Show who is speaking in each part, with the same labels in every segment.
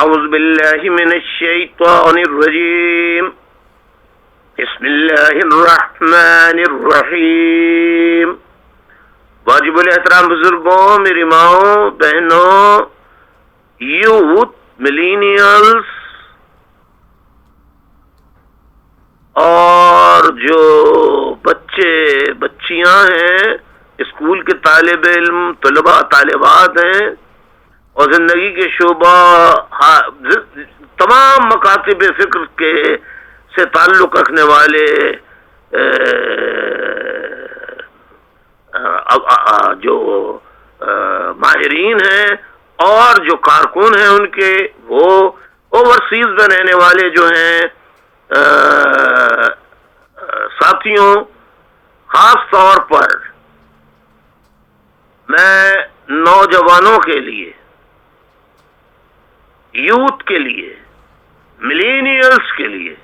Speaker 1: اعوذ باللہ من الشیطان الرجیم بسم اللہ الرحمن الرحیم. واجب الاحترام بزرگوں، میری ماؤں، بہنوں، یوتھ، ملینیلز اور جو بچے بچیاں ہیں، اسکول کے طالب علم، طلباء طالبات ہیں، اور زندگی کے شعبہ تمام مکاتب فکر کے سے تعلق رکھنے والے جو ماہرین ہیں اور جو کارکن ہیں ان کے، وہ اوورسیز میں رہنے والے جو ہیں ساتھیوں، خاص طور پر میں نوجوانوں کے لیے، یوتھ کے لیے، ملینیلز کے لیے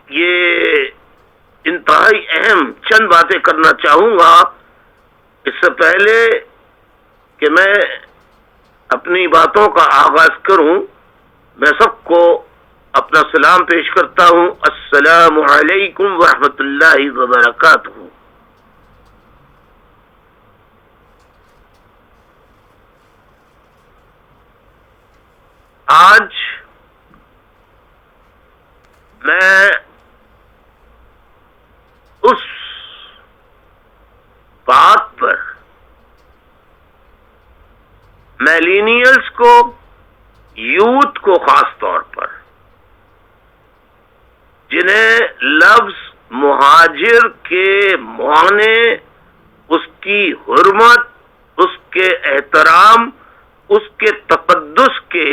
Speaker 1: یہ انتہائی اہم چند باتیں کرنا چاہوں گا. اس سے پہلے کہ میں اپنی باتوں کا آغاز کروں، میں سب کو اپنا سلام پیش کرتا ہوں. السلام علیکم ورحمۃ اللہ وبرکاتہ. آج میں اس بات پر، میلینیلز کو، یوتھ کو خاص طور پر، جنہیں لفظ مہاجر کے معنی، اس کی حرمت، اس کے احترام، اس کے تقدس کے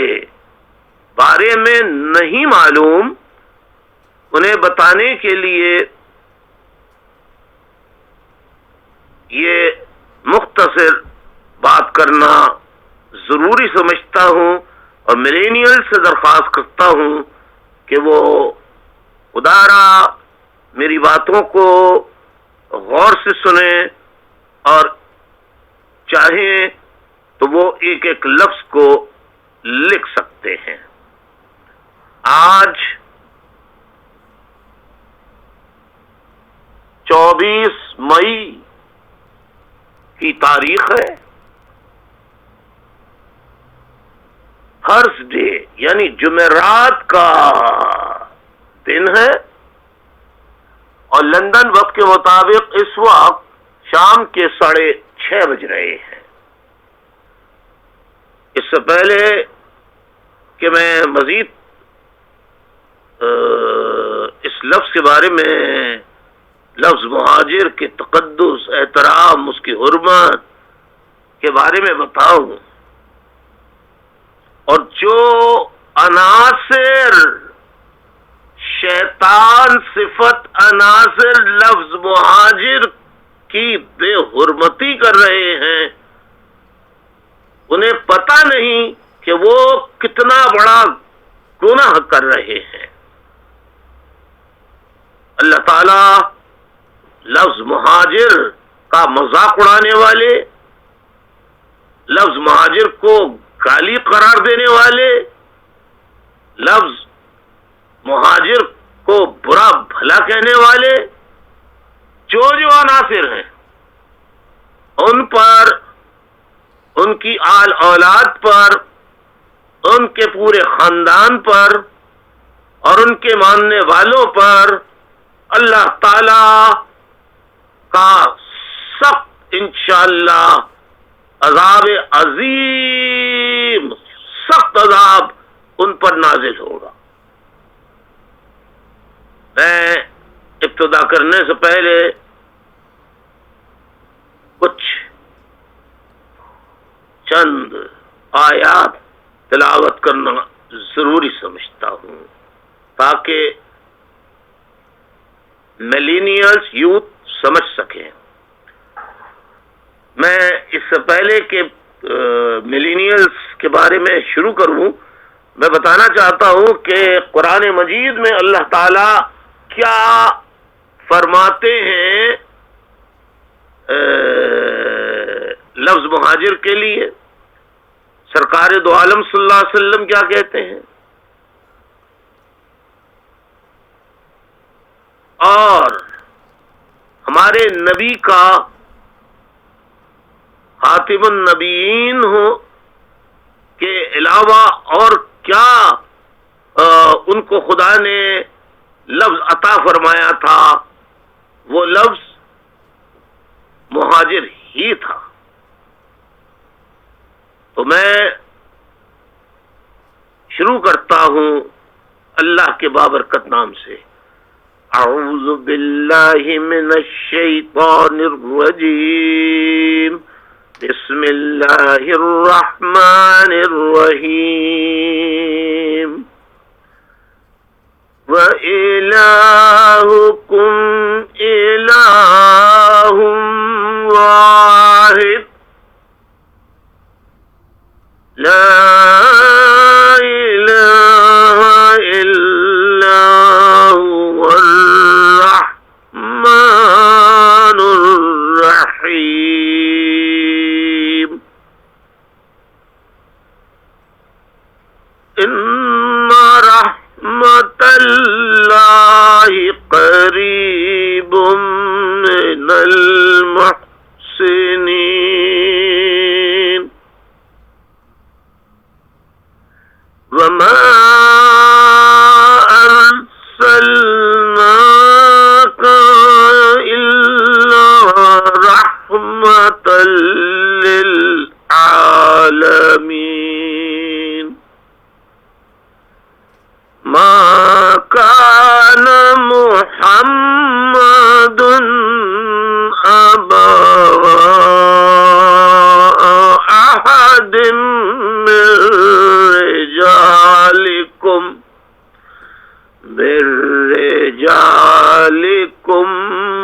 Speaker 1: بارے میں نہیں معلوم، انہیں بتانے کے لیے یہ مختصر بات کرنا ضروری سمجھتا ہوں، اور ملینیل سے درخواست کرتا ہوں کہ وہ خدارا میری باتوں کو غور سے سنیں، اور چاہیں تو وہ ایک ایک لفظ کو لکھ سکتے ہیں. آج 24 مئی کی تاریخ ہے. تھرسڈے یعنی جمعرات کا دن ہے، اور لندن وقت کے مطابق اس وقت شام کے 6:30 بج رہے ہیں. اس سے پہلے کہ میں مزید اس لفظ کے بارے میں، لفظ مہاجر کے تقدس، احترام، اس کی حرمت کے بارے میں بتاؤں، اور جو عناصر شیطان صفت عناصر لفظ مہاجر کی بے حرمتی کر رہے ہیں، انہیں پتہ نہیں کہ وہ کتنا بڑا گناہ کر رہے ہیں. اللہ تعالی لفظ مہاجر کا مذاق اڑانے والے، لفظ مہاجر کو گالی قرار دینے والے، لفظ مہاجر کو برا بھلا کہنے والے جو عناصر ہیں، ان پر، ان کی آل اولاد پر، ان کے پورے خاندان پر اور ان کے ماننے والوں پر اللہ تعالی کا سخت انشاءاللہ عذاب عظیم، سخت عذاب ان پر نازل ہوگا. میں ابتدا کرنے سے پہلے کچھ چند آیات تلاوت کرنا ضروری سمجھتا ہوں، تاکہ ملینیلز، یوتھ سمجھ سکیں. میں اس سے پہلے کہ ملینیلز کے بارے میں شروع کروں، میں بتانا چاہتا ہوں کہ قرآن مجید میں اللہ تعالی کیا فرماتے ہیں لفظ مہاجر کے لیے سرکار دو عالم صلی اللہ علیہ وسلم کیا کہتے ہیں؟ اور ہمارے نبی کا خاتم النبیین ہو کے علاوہ اور کیا ان کو خدا نے لفظ عطا فرمایا تھا؟ وہ لفظ مہاجر ہی تھا۔ تو میں شروع کرتا ہوں اللہ کے بابرکت نام سے۔ اعوذ باللہ من الشیطان الرجیم، بسم اللہ الرحمن الرحیم۔ وَإِلَٰهُكُمْ إِلَٰهٌ وَاحِدٌ لَا إِلَٰهَ إِلَّا هُوَ الرَّحْمَٰنُ الرَّحِيمُ۔ إِنَّ رحمة اللہ قریب من المحسنین۔ وما ارسلناک الا رحمة للعالمین۔ ما كان محمد أبا أحد من رجالكم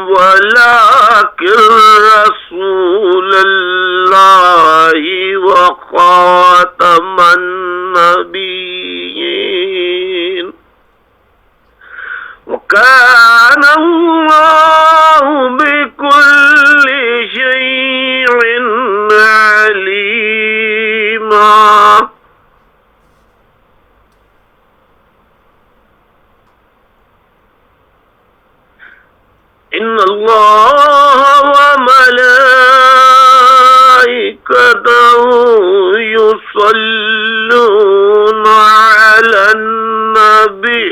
Speaker 1: ولكن رسول الله وخاتم النبيين وكان الله بكل شيء عليما۔ ان اللہ وملائکته يصلون على النبي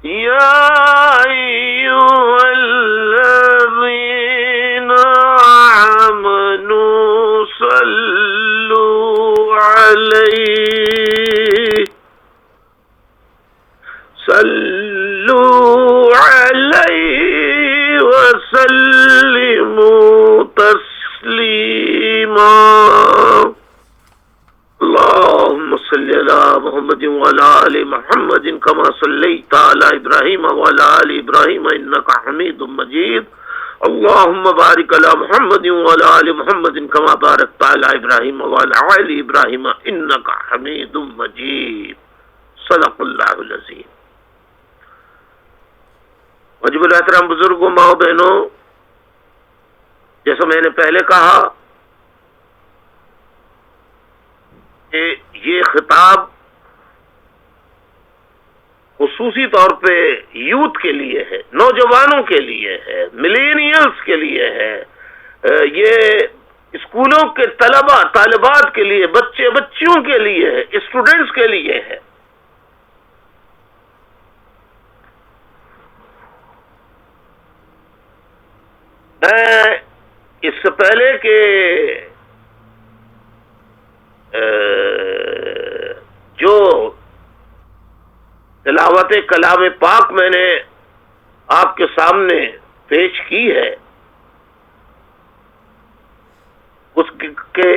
Speaker 1: يا أيها الذين آمنوا صلوا عليه وسلموا تسليما۔ اللهم صل على محمد وعلى آل محمد كما صليت على إبراهيم وعلى آل إبراهيم إنك حميد مجيد۔ اللهم بارك على محمد وعلى آل محمد كما باركت على إبراهيم وعلى آل إبراهيم إنك حميد مجيد۔ صدق اللہ العظیم۔ واجب الاحترام بزرگوں، ماں بہنوں، جیسا میں نے پہلے کہا کہ یہ خطاب خصوصی طور پہ یوتھ کے لیے ہے، نوجوانوں کے لیے ہے، ملینیلز کے لیے ہے، یہ اسکولوں کے طلباء طالبات کے لیے، بچے بچیوں کے لیے ہے، اسٹوڈنٹس کے لیے ہے۔ میں اس سے پہلے کہ جو تلاوت کلام پاک میں نے آپ کے سامنے پیش کی ہے، اس کے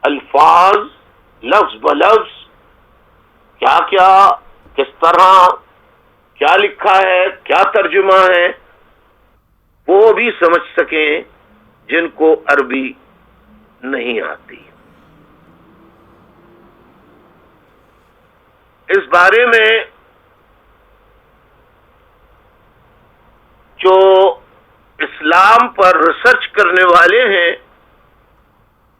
Speaker 1: الفاظ لفظ بلفظ کیا کیا، کس طرح، کیا لکھا ہے، کیا ترجمہ ہے، وہ بھی سمجھ سکیں جن کو عربی نہیں آتی۔ اس بارے میں جو اسلام پر ریسرچ کرنے والے ہیں،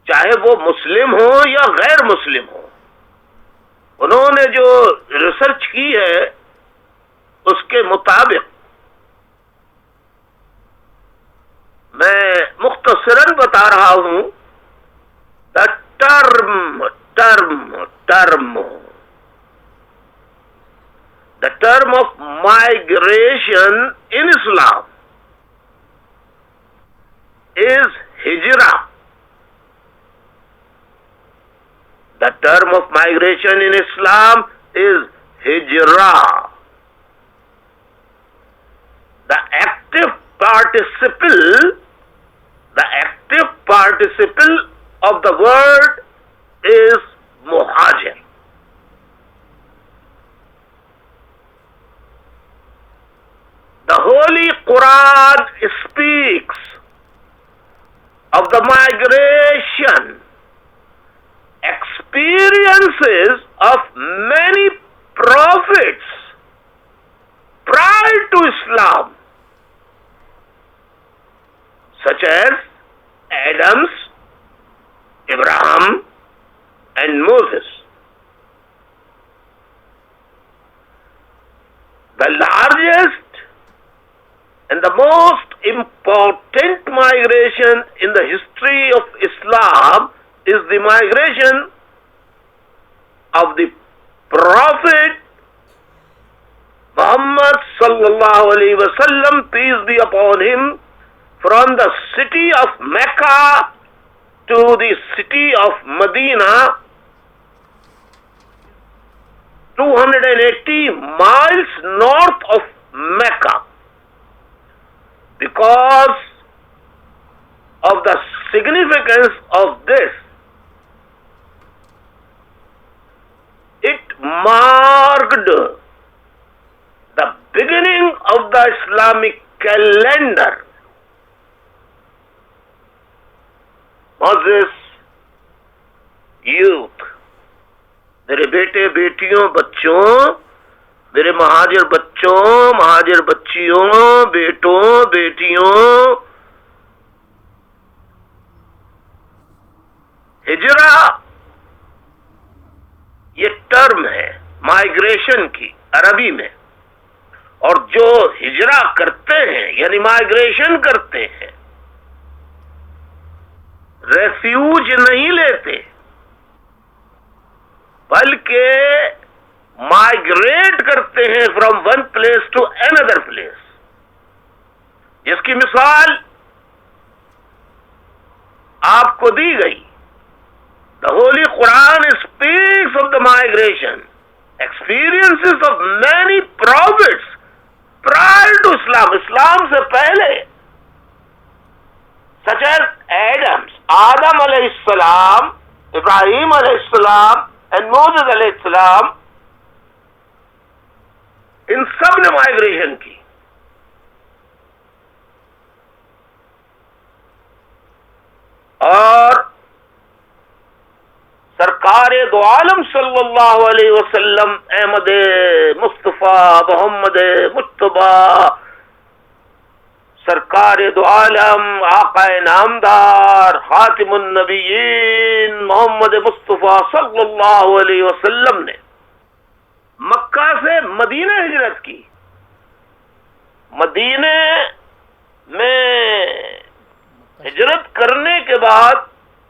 Speaker 1: چاہے وہ مسلم ہو یا غیر مسلم ہو، انہوں نے جو ریسرچ کی ہے اس کے مطابق میں مختصراً بتا رہا ہوں. The term of migration in Islam is hijrah. The term of migration in Islam is hijrah. The active participle of the word is muhajir. The Holy Quran speaks of the migration experiences of many prophets prior to Islam, such as Adam's, Abraham, and Moses. The largest and the most important migration in the history of Islam is the migration of the Prophet Muhammad sallallahu alaihi wasallam, peace be upon him, from the city of Mecca to the city of Medina, 280 miles north of Mecca. Because of the significance of this, it marked the beginning of the Islamic calendar. Moses, youth, میرے بیٹے بیٹیوں بچوں، میرے مہاجر بچوں مہاجر بچیوں، بیٹوں بیٹیوں، ہجرہ یہ ٹرم ہے مائگریشن کی عربی میں، اور جو ہجرہ کرتے ہیں یعنی مائگریشن کرتے ہیں، ریفیوج نہیں لیتے بلکہ مائگریٹ کرتے ہیں from one place to another place, جس کی مثال آپ کو دی گئی. The Holy Quran speaks of the migration experiences of many prophets prior to Islam, اسلام سے پہلے، such as آدم علیہ السلام، ابراہیم علیہ السلام and Moses علیہ السلام. ان سب نے مائگریشن کی. اور سرکار دو عالم صلی اللہ علیہ وسلم احمد مصطفیٰ محمد مجتبیٰ، سرکار دو عالم آقا نامدار خاتم النبیین محمد مصطفیٰ صلی اللہ علیہ وسلم نے مکہ سے مدینہ ہجرت کی. مدینہ میں ہجرت کرنے کے بعد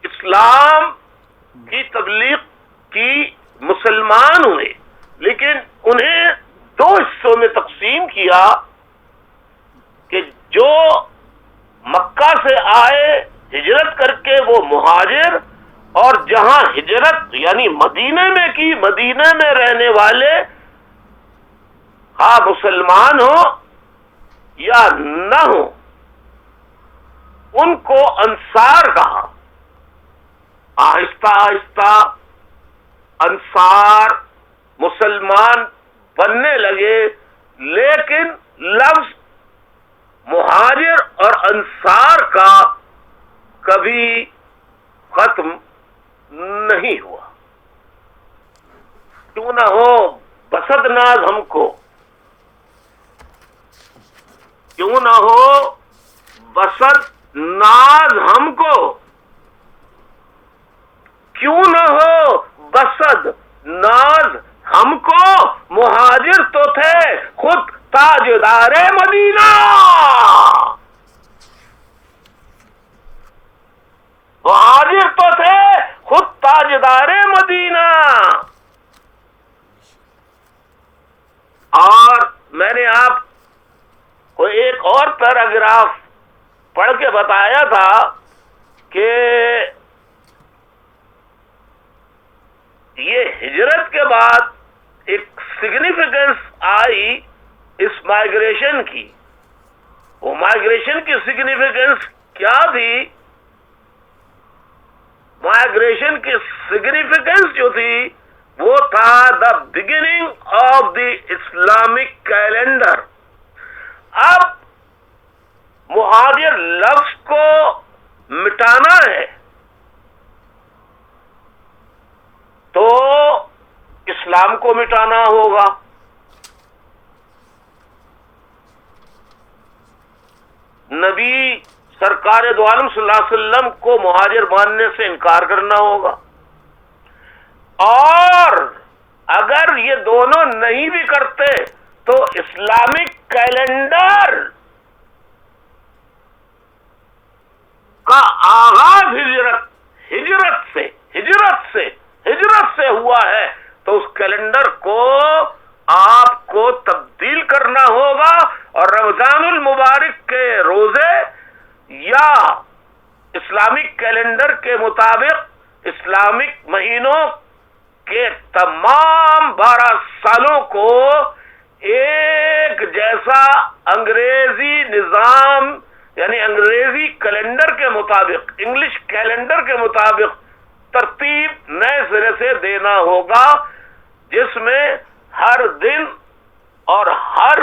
Speaker 1: اسلام کی تبلیغ کی، مسلمان ہوئے، لیکن انہیں دو حصوں میں تقسیم کیا کہ جو مکہ سے آئے ہجرت کر کے وہ مہاجر، اور جہاں ہجرت یعنی مدینہ میں کی، مدینہ میں رہنے والے ہاں مسلمان ہو یا نہ ہو، ان کو انصار کہا. آہستہ آہستہ انصار مسلمان بننے لگے، لیکن لفظ مہاجر اور انصار کا کبھی ختم نہیں ہوا. کیوں نہ ہو بسد ناز ہم کو، کیوں نہ ہو بسط ناز ہم کو، کیوں نہ ہو بسط ناز ہم کو، مہاجر تو تھے خود تاجدار مدینہ، مہاجر تو تھے خود تاجدار مدینہ۔ اور میں نے آپ کو ایک اور پیراگراف پڑھ کے بتایا تھا کہ یہ ہجرت کے بعد ایک سگنیفیکنس آئی اس مائگریشن کی۔ وہ مائگریشن کی سگنیفیکنس کیا تھی؟ مائگریشن کی سگنیفیکنس جو تھی وہ تھا the beginning of the Islamic calendar. اب مہاجر لفظ کو مٹانا ہے تو اسلام کو مٹانا ہوگا۔ نبی سرکار دو عالم صلی اللہ علیہ وسلم کو مہاجر ماننے سے انکار کرنا ہوگا، اور اگر یہ دونوں نہیں بھی کرتے تو اسلامک کیلنڈر کا آغاز ہجرت سے ہوا ہے، تو اس کیلنڈر کو آپ کو تبدیل کرنا ہوگا، اور رمضان المبارک کے روزے یا اسلامک کیلنڈر کے مطابق اسلامک مہینوں کے تمام 12 سالوں کو ایک جیسا انگریزی نظام یعنی انگریزی کیلنڈر کے مطابق، انگلش کیلنڈر کے مطابق ترتیب نئے سرے سے دینا ہوگا، جس میں ہر دن اور ہر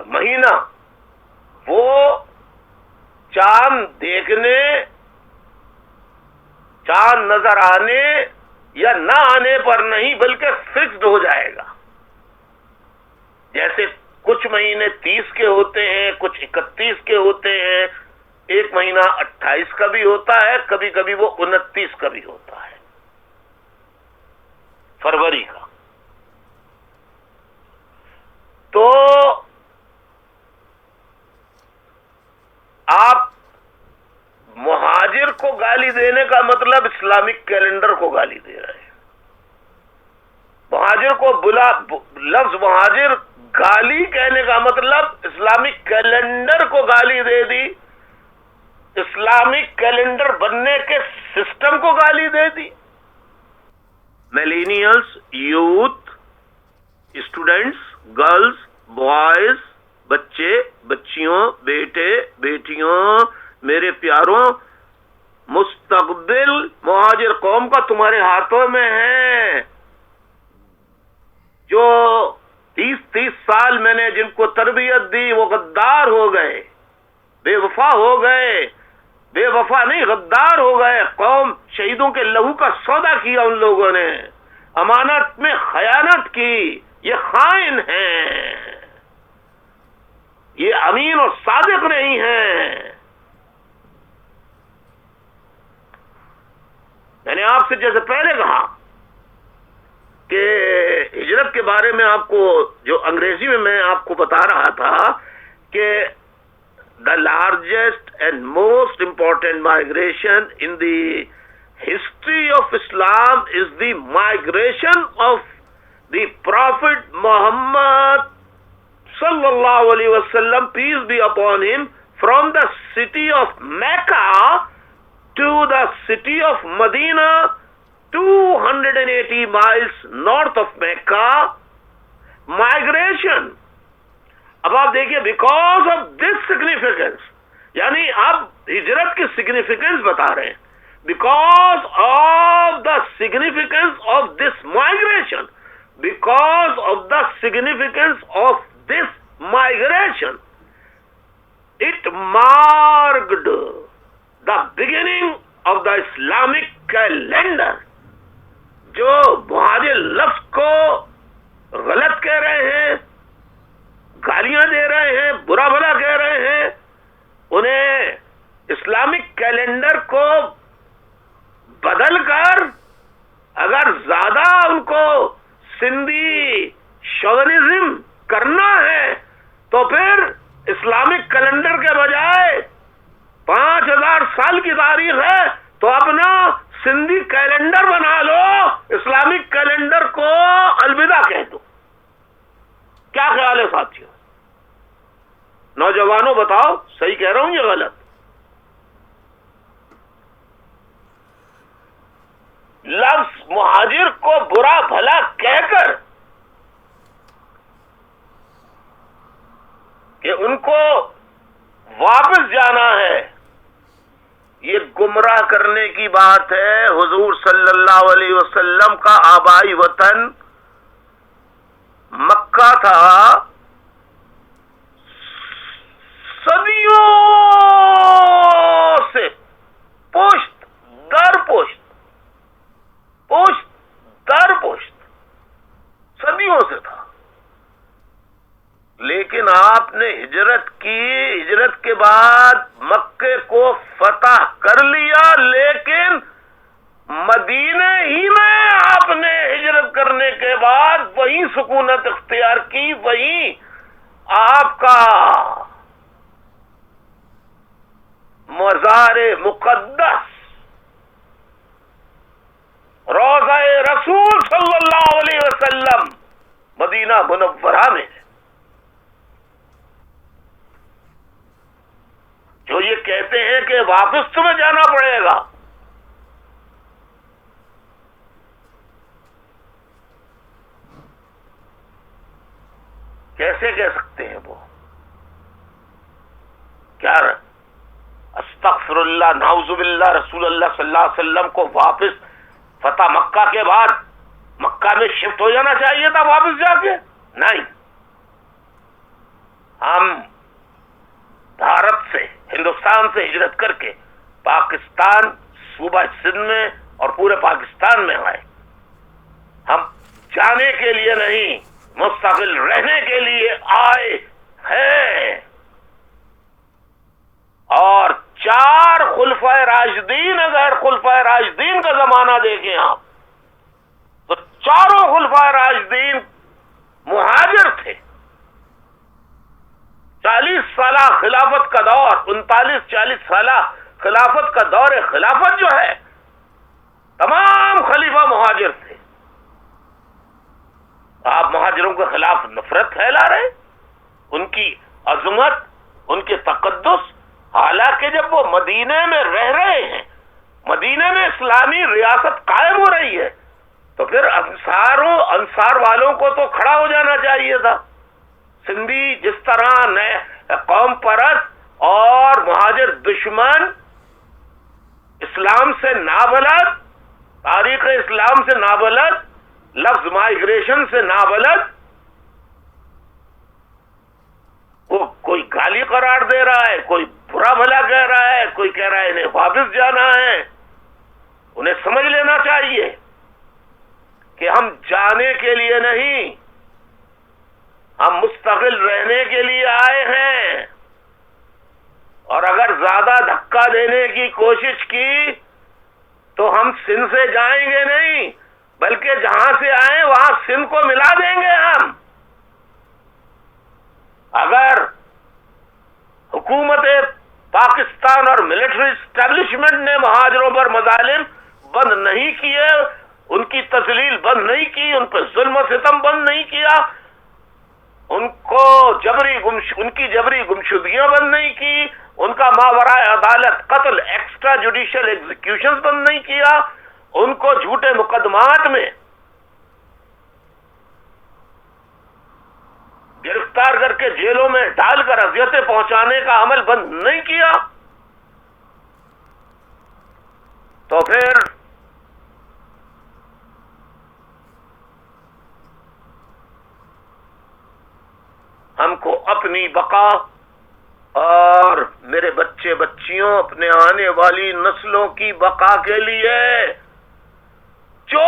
Speaker 1: مہینہ وہ چاند دیکھنے، چاند نظر آنے یا نہ آنے پر نہیں بلکہ فکسڈ ہو جائے گا۔ جیسے کچھ مہینے 30 کے ہوتے ہیں، کچھ 31 کے ہوتے ہیں، ایک مہینہ 28 کا بھی ہوتا ہے، کبھی کبھی وہ 29 کا بھی ہوتا ہے، فروری کا۔ تو آپ مہاجر کو گالی دینے کا مطلب اسلامک کیلنڈر کو گالی دے رہے ہیں۔ مہاجر کو لفظ مہاجر گالی کہنے کا مطلب اسلامک کیلنڈر کو گالی دے دی، اسلامک کیلنڈر بننے کے سسٹم کو گالی دے دی۔ ملینیلز، یوتھ، اسٹوڈنٹس، گرلز، بوائز، بچے، بچیوں، بیٹے، بیٹیوں، میرے پیاروں، مستقبل مہاجر قوم کا تمہارے ہاتھوں میں ہے۔ جو 30 سال میں نے جن کو تربیت دی وہ غدار ہو گئے، بے وفا ہو گئے، بے وفا نہیں غدار ہو گئے۔ قوم شہیدوں کے لہو کا سودا کیا ان لوگوں نے، امانت میں خیانت کی، یہ خائن ہیں، یہ امین اور صادق نہیں ہیں۔ میں نے آپ سے جیسے پہلے کہا کہ ہجرت کے بارے میں آپ کو جو انگریزی میں آپ کو بتا رہا تھا کہ the largest and most important migration in the history of Islam is the migration of the Prophet Muhammad sallallahu alaihi wasallam, peace be upon him, from the city of Mecca to the city of Medina, 280 miles north of Mecca. Migration. اب آپ دیکھیے because of this significance, یعنی اب ہجرت کی significance بتا رہے ہیں، because of the significance of this migration, because of the significance of this migration, it marked the beginning of the Islamic calendar. جو مہاجر لفظ کو غلط کہہ رہے ہیں، گالیاں دے رہے ہیں، برا بھلا کہہ رہے ہیں، انہیں اسلامک کیلنڈر کو بدل کر اگر زیادہ ان کو سندھی شوونزم کرنا ہے تو پھر اسلامک کیلنڈر کے بجائے 5000 سال کی تاریخ ہے تو اپنا سندھی کیلنڈر بنا لو، اسلامک کیلنڈر کو الوداع کہہ دو۔ کیا خیال ہے ساتھیوں؟ نوجوانوں بتاؤ، صحیح کہہ رہا ہوں یا غلط؟ لفظ مہاجر کو برا بھلا کہہ کر کہ ان کو واپس جانا ہے، یہ گمراہ کرنے کی بات ہے۔ حضور صلی اللہ علیہ وسلم کا آبائی وطن مکہ تھا، صدیوں سے پشت در پشت صدیوں سے تھا، لیکن آپ نے ہجرت کی، ہجرت کے بعد مکے کو فتح کر لیا، لیکن مدینے ہی میں آپ نے ہجرت کرنے کے بعد وہیں سکونت اختیار کی، وہیں آپ کا مزار مقدس روضہ رسول صلی اللہ علیہ وسلم مدینہ منورہ میں ہے۔ جو یہ کہتے ہیں کہ واپس تمہیں جانا پڑے گا، کیسے کہہ سکتے ہیں وہ؟ کیا استغفر اللہ، نعوذ باللہ، رسول اللہ صلی اللہ علیہ وسلم کو واپس فتح مکہ کے بعد مکہ میں شفٹ ہو جانا چاہیے تھا واپس جا کے؟ نہیں، ہم بھارت سے، ہندوستان سے ہجرت کر کے پاکستان، صوبہ سندھ میں اور پورے پاکستان میں آئے۔ ہم جانے کے لیے نہیں، مستقل رہنے کے لیے آئے ہیں۔ اور 4 خلفائے راشدین، اگر خلفائے راشدین کا زمانہ دیکھیں آپ تو چاروں خلفائے راشدین مہاجر تھے۔ 40 سالہ خلافت کا دور، 39-40 سالہ خلافت کا دور خلافت جو ہے، تمام خلیفہ مہاجر تھے۔ آپ مہاجروں کے خلاف نفرت پھیلا رہے، ان کی عظمت، ان کے تقدس، حالانکہ جب وہ مدینے میں رہ رہے ہیں، مدینے میں اسلامی ریاست قائم ہو رہی ہے، تو پھر انصار والوں کو تو کھڑا ہو جانا چاہیے تھا۔ سندھی جس طرح نئے قوم پرست اور مہاجر دشمن، اسلام سے نابلد، تاریخ اسلام سے نابلد، لفظ مائگریشن سے نابلد، وہ کوئی گالی قرار دے رہا ہے، کوئی برا بھلا کہہ رہا ہے، کوئی کہہ رہا ہے انہیں واپس جانا ہے۔ انہیں سمجھ لینا چاہیے کہ ہم جانے کے لیے نہیں، ہم مستقل رہنے کے لیے آئے ہیں۔ اور اگر زیادہ دھکا دینے کی کوشش کی تو ہم سندھ سے جائیں گے نہیں، بلکہ جہاں سے آئے وہاں سندھ کو ملا دیں گے ہم۔ اگر حکومت پاکستان اور ملٹری اسٹیبلشمنٹ نے مہاجروں پر مظالم بند نہیں کیے، ان کی تذلیل بند نہیں کی، ان پہ ظلم و ستم بند نہیں کیا، ان کی جبری گمشدگیاں بند نہیں کی، ان کا ماورائے عدالت قتل، ایکسٹرا جوڈیشل ایگزیکیوشن بند نہیں کیا، ان کو جھوٹے مقدمات میں گرفتار کر کے جیلوں میں ڈال کر اذیتیں پہنچانے کا عمل بند نہیں کیا، تو پھر ہم کو اپنی بقا اور میرے بچے بچیوں، اپنے آنے والی نسلوں کی بقا کے لیے جو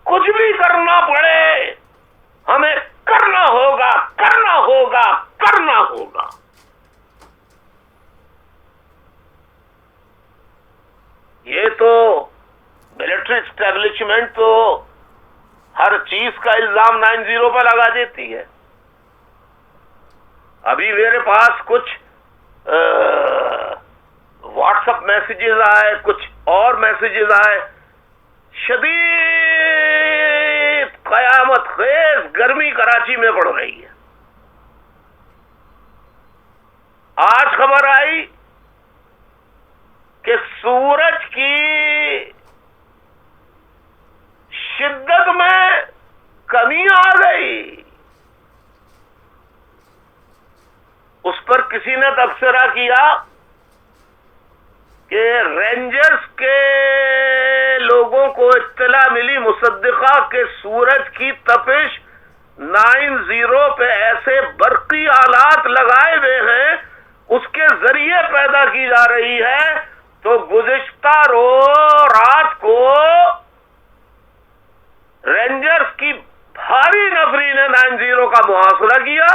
Speaker 1: کچھ بھی کرنا پڑے ہمیں کرنا ہوگا، کرنا ہوگا، کرنا ہوگا۔ یہ تو ملٹری اسٹیبلشمنٹ تو ہر چیز کا الزام 90 پہ لگا دیتی ہے۔ ابھی میرے پاس کچھ واٹس ایپ میسیجز آئے، کچھ اور میسیجز آئے، شدید قیامت خیز گرمی کراچی میں پڑ رہی ہے۔ آج خبر آئی کہ سورج کی شدت میں کمی آ گئی۔ اس پر کسی نے تبصرہ کیا کہ رینجرز کے لوگوں کو اطلاع ملی مصدقہ کہ سورج کی تپش 90 پہ ایسے برقی آلات لگائے ہوئے ہیں، اس کے ذریعے پیدا کی جا رہی ہے۔ تو گزشتہ رات کو رینجرز کی بھاری نفری نے 90 کا محاصرہ کیا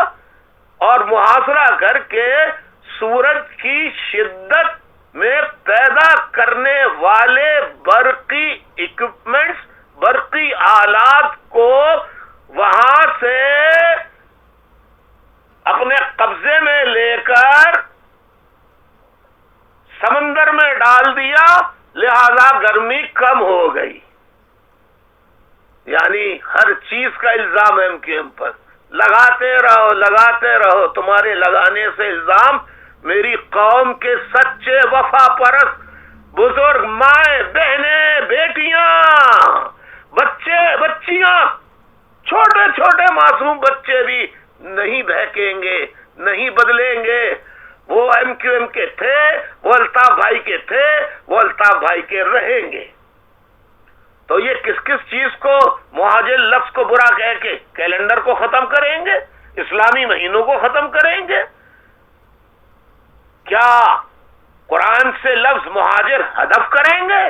Speaker 1: اور محاصرہ کر کے سورج کی شدت میں پیدا کرنے والے برقی اکوپمنٹس، برقی آلات کو وہاں سے اپنے قبضے میں لے کر سمندر میں ڈال دیا، لہذا گرمی کم ہو گئی۔ یعنی ہر چیز کا الزام ایم کیو ایم پر لگاتے رہو، لگاتے رہو۔ تمہارے لگانے سے الزام میری قوم کے سچے وفا پرست بزرگ مائیں، بہنیں، بیٹیاں، بچے، بچیاں، چھوٹے چھوٹے معصوم بچے بھی نہیں بہکیں گے، نہیں بدلیں گے۔ وہ ایم کیو ایم کے تھے، وہ الطاف بھائی کے تھے، وہ الطاف بھائی کے رہیں گے۔ تو یہ کس کس چیز کو، مہاجر لفظ کو برا کہہ کے کیلنڈر کو ختم کریں گے، اسلامی مہینوں کو ختم کریں گے؟ کیا قرآن سے لفظ مہاجر حذف کریں گے؟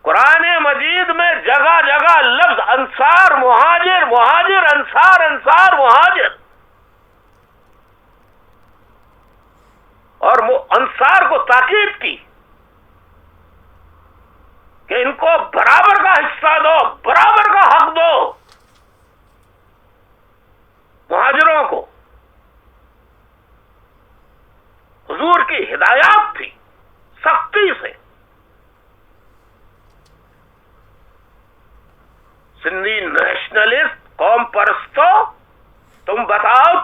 Speaker 1: قرآن مجید میں جگہ جگہ لفظ انصار، مہاجر، مہاجر، انصار، انصار، مہاجر، اور انصار کو تاکید کی کہ ان کو برابر کا حصہ دو، برابر کا حق دو مہاجروں کو۔ حضور کی ہدایات تھی سختی سے۔ سندھی نیشنلسٹ، قوم پرستو، تم بتاؤ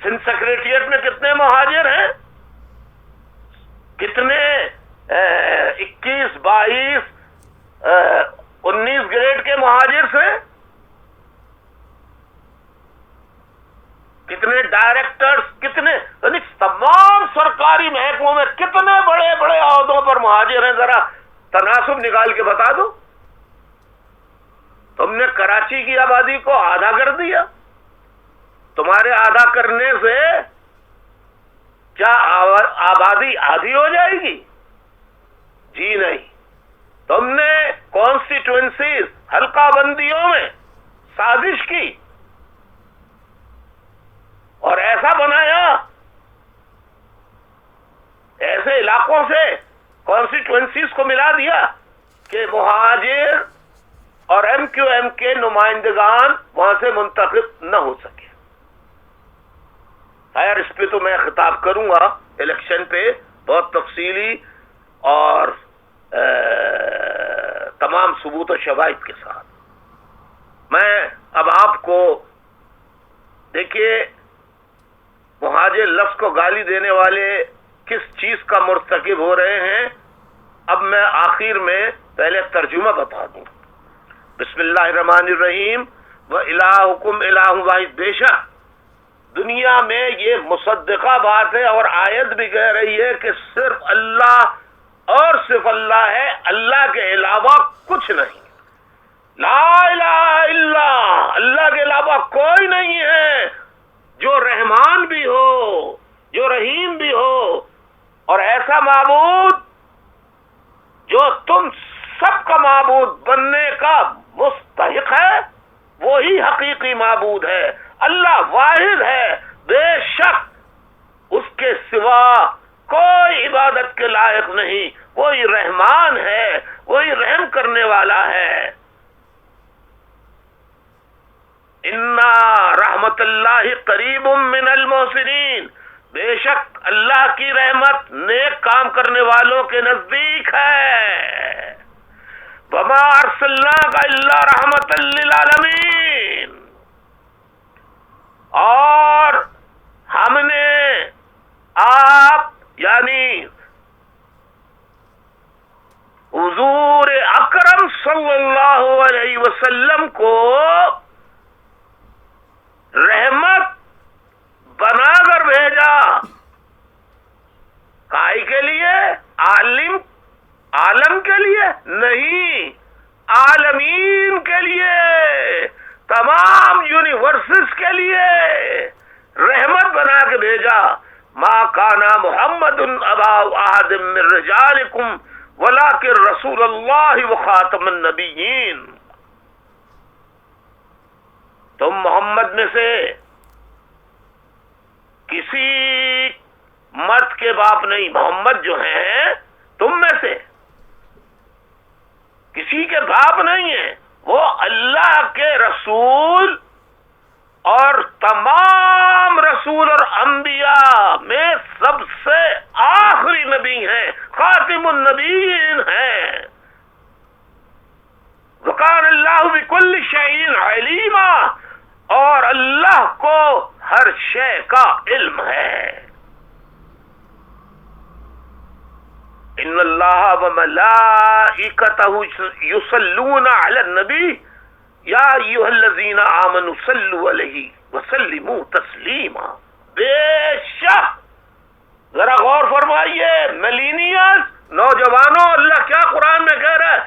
Speaker 1: سندھ سیکریٹریٹ میں کتنے مہاجر ہیں؟ کتنے 21، 22، 19 گریڈ کے مہاجر سے؟ کتنے ڈائریکٹرز، کتنے، یعنی تمام سرکاری محکموں میں کتنے بڑے بڑے عہدوں پر مہاجر ہیں؟ ذرا تناسب نکال کے بتا دو۔ تم نے کراچی کی آبادی کو آدھا کر دیا۔ تمہارے آدھا کرنے سے کیا آبادی آدھی ہو جائے گی؟ جی نہیں۔ تم نے کانسٹیٹوئنسیز، حلقہ بندیوں میں سازش کی اور ایسا بنایا، ایسے علاقوں سے کانسٹیٹوئنسیز کو ملا دیا کہ مہاجر اور ایم کیو ایم کے نمائندگان وہاں سے منتخب نہ ہو سکے۔ خیر، اس پہ تو میں خطاب کروں گا الیکشن پہ بہت تفصیلی اور تمام ثبوت و شواہد کے ساتھ۔ میں اب آپ کو دیکھیے، مہاجر لفظ کو گالی دینے والے کس چیز کا مرتکب ہو رہے ہیں۔ اب میں آخر میں پہلے ترجمہ بتا دوں۔ بسم اللہ الرحمن الرحیم۔ وَإِلَٰهُكُمْ إِلَٰهٌ وَاحِدٌ۔ بے شک دنیا میں یہ مصدقہ بات ہے اور آیت بھی کہہ رہی ہے کہ صرف اللہ اور صرف اللہ ہے، اللہ کے علاوہ کچھ نہیں۔ لا الہ الا اللہ کے علاوہ کوئی نہیں ہے جو رحمان بھی ہو، جو رحیم بھی ہو، اور ایسا معبود جو تم سب کا معبود بننے کا مستحق ہے وہی حقیقی معبود ہے، اللہ واحد ہے، بے شک اس کے سوا کوئی عبادت کے لائق نہیں، وہی رحمان ہے، وہی رحم کرنے والا ہے۔ انا رحمت اللہ قریب من المحسنین، بے شک اللہ کی رحمت نیک کام کرنے والوں کے نزدیک ہے۔ وما ارسلناک الا رحمتا للعالمین، اور ہم نے آپ یعنی حضور اکرم صلی اللہ علیہ وسلم کو رحمت بنا کر بھیجا، کائی کے لیے؟ عالم کے لیے نہیں، عالمین کے لیے، تمام یونیورسز کے لیے رحمت بنا کے بھیجا۔ ما کان محمد ابا احد من رجالکم ولکن رسول اللہ وخاتم النبیین، تم محمد میں سے کسی مرد کے باپ نہیں، محمد جو ہیں تم میں سے کسی کے باپ نہیں ہیں، وہ اللہ کے رسول اور تمام رسول اور انبیاء میں سب سے آخری نبی ہیں، خاتم النبیین ہیں۔ وکان اللہ بکل شیء علیما، اور اللہ کو ہر شے کا علم ہے۔ ان اللہ وملائکتہ یصلون علی النبی یا ایھا الذین آمنوا صلوا علیہ وسلموا تسلیما، بے شک، ذرا غور فرمائیے ملینیئرز، نوجوانوں، اللہ کیا قرآن میں کہہ رہا ہے،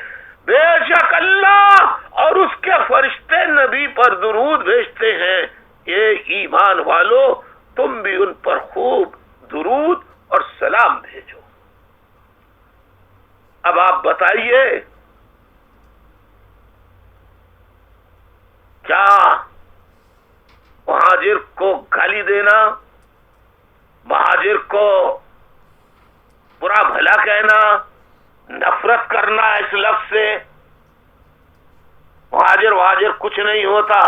Speaker 1: بے شک اللہ اور اس کے فرشتے نبی پر درود بھیجتے ہیں، یہ ایمان والو تم بھی ان پر خوب درود اور سلام بھیجو۔ اب آپ بتائیے کیا مہاجر کو گالی دینا، مہاجر کو برا بھلا کہنا، نفرت کرنا اس لفظ سے، مہاجر کچھ نہیں ہوتا،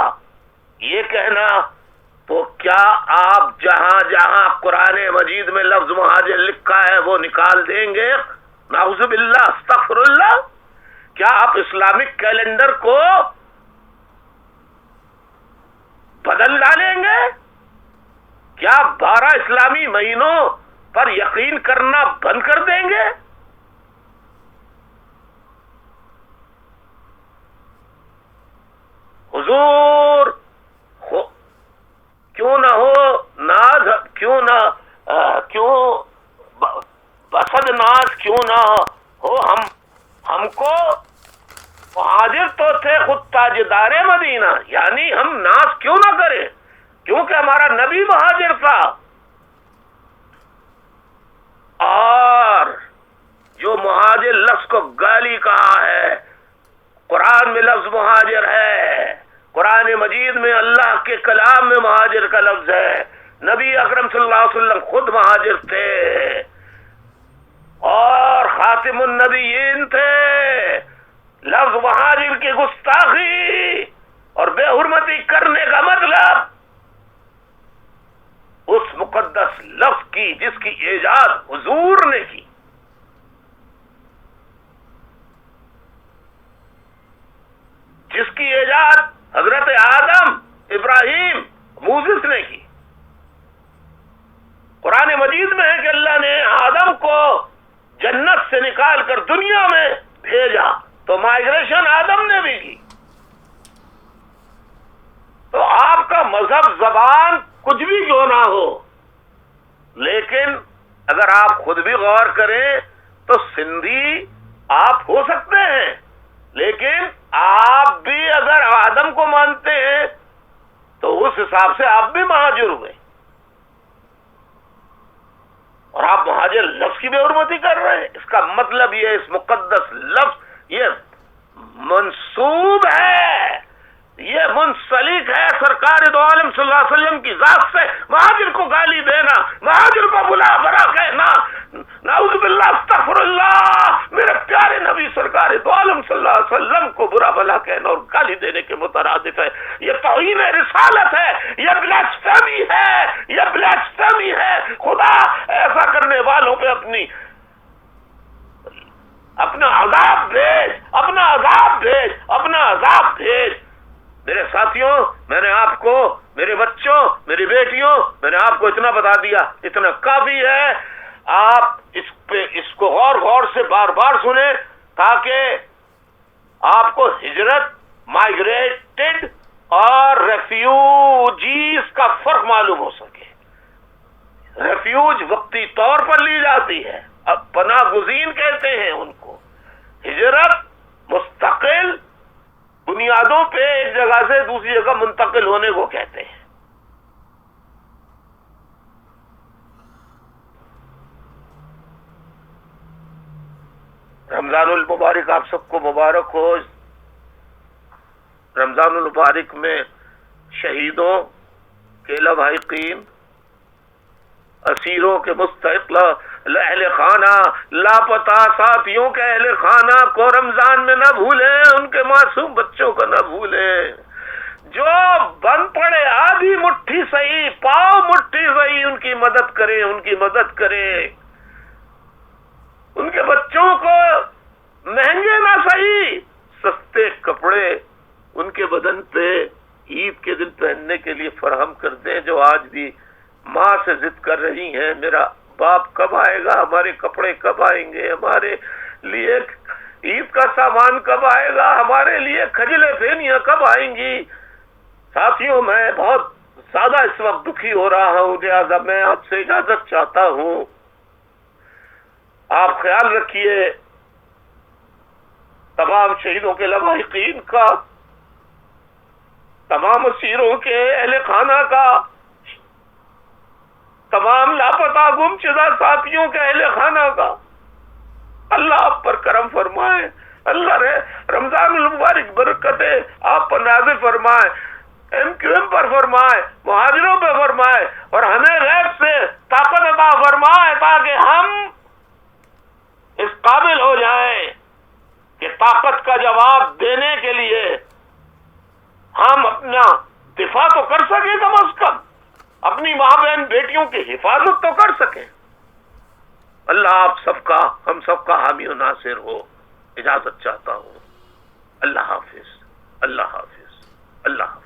Speaker 1: یہ کہنا، تو کیا آپ جہاں جہاں قرآن مجید میں لفظ مہاجر لکھا ہے وہ نکال دیں گے؟ نعوذ باللہ، استغفر اللہ۔ کیا آپ اسلامک کیلنڈر کو بدل ڈالیں گے؟ کیا 12 اسلامی مہینوں پر یقین کرنا بند کر دیں گے؟ حضور کیوں نہ ہو ناز، کیوں نہ بسد ناز کیوں نہ ہو، ہم کو مہاجر تو تھے خود تاجدار مدینہ، یعنی ہم ناز کیوں نہ کریں، کیونکہ ہمارا نبی مہاجر تھا۔ اور جو مہاجر لفظ کو گالی کہا ہے، قرآن میں لفظ مہاجر ہے، قرآن مجید میں اللہ کے کلام میں مہاجر کا لفظ ہے، نبی اکرم صلی اللہ علیہ وسلم خود مہاجر تھے اور خاتم النبیین تھے۔ لفظ مہاجر کی گستاخی اور بے حرمتی کرنے کا مطلب اس مقدس لفظ کی جس کی ایجاد حضور نے کی، جس کی ایجاد حضرت آدم، ابراہیم، موسیٰ نے کی۔ قرآن مجید میں ہے کہ اللہ نے آدم کو جنت سے نکال کر دنیا میں بھیجا، تو مائگریشن آدم نے بھی کی۔ تو آپ کا مذہب، زبان کچھ بھی کیوں نہ ہو، لیکن اگر آپ خود بھی غور کریں تو سندھی آپ ہو سکتے ہیں، لیکن آپ بھی اگر آدم کو مانتے ہیں تو اس حساب سے آپ بھی مہاجر ہوئے، اور آپ مہاجر لفظ کی بے حرمتی کر رہے ہیں۔ اس کا مطلب یہ اس مقدس لفظ یہ منسوب ہے، یہ منسوب صلی اللہ علیہ وسلم کی ذات سے مہاجر کو گالی دینا، مہاجر کو بلا برا کہنا، نعوذ باللہ استغفر اللہ، میرے پیارے نبی سرکار دو عالم صلی اللہ علیہ وسلم کو برا بلا کہنا اور گالی دینے کے مترادف ہے. یہ توہین رسالت ہے، یہ بلاسفیمی ہے، یہ بلاسفیمی ہے. خدا ایسا کرنے والوں پہ اپنا عذاب بھیج، اپنا عذاب بھیج، اپنا عذاب بھیج. میرے ساتھیوں، میں نے آپ کو، میرے بچوں، میری بیٹیوں، میں نے آپ کو اتنا بتا دیا، اتنا کافی ہے. آپ اس کو غور سے بار بار سنیں تاکہ آپ کو ہجرت، مائگریٹڈ اور ریفیوجیز کا فرق معلوم ہو سکے. ریفیوج وقتی طور پر لی جاتی ہے، اب پناہ گزین کہتے ہیں ان کو. ہجرت مستقل بنیادوں پہ ایک جگہ سے دوسری جگہ منتقل ہونے کو کہتے ہیں. رمضان المبارک آپ سب کو مبارک ہو. رمضان المبارک میں شہیدوں کے لواحقین، اسیروں کے مستحق اہل خانہ، لاپتہ ساتھیوں کے اہل خانہ کو رمضان میں نہ بھولیں، ان کے معصوم بچوں کو نہ بھولیں. جو بند پڑے آدھی مٹھی صحیح، پاؤ مٹھی صحیح، ان کی مدد کریں، ان کی مدد کریں. ان کے بچوں کو مہنگے نہ صحیح، سستے کپڑے ان کے بدن پہ عید کے دن پہننے کے لیے فراہم کر دیں. جو آج بھی ماں سے ضد کر رہی ہیں، میرا باپ کب آئے گا، ہمارے کپڑے کب آئیں گے، ہمارے لیے عید کا سامان کب آئے گا، ہمارے لیے کھجلے پھینیاں کب آئیں گی. ساتھیوں، میں بہت زیادہ اس وقت دکھی ہو رہا ہوں، لہٰذا میں آپ سے اجازت چاہتا ہوں. آپ خیال رکھیے تمام شہیدوں کے لواحقین کا، تمام اسیروں کے اہل خانہ کا، تمام لاپتہ گمشدہ ساتھیوں کے اہل خانہ کا. اللہ آپ پر کرم فرمائے، اللہ رمضان المبارک برکتیں آپ پر نازل فرمائے، ایم کیو ایم پر فرمائے، مہاجروں پہ فرمائے، اور ہمیں غیب سے طاقت عطا فرمائے تاکہ ہم اس قابل ہو جائیں کہ طاقت کا جواب دینے کے لیے ہم اپنا دفاع تو کر سکیں، کم از کم اپنی ماں بہن بیٹیوں کی حفاظت تو کر سکیں. اللہ آپ سب کا، ہم سب کا حامی و ناصر ہو. اجازت چاہتا ہوں. اللہ حافظ، اللہ حافظ، اللہ حافظ.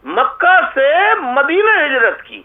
Speaker 1: مکہ سے مدینہ ہجرت کی.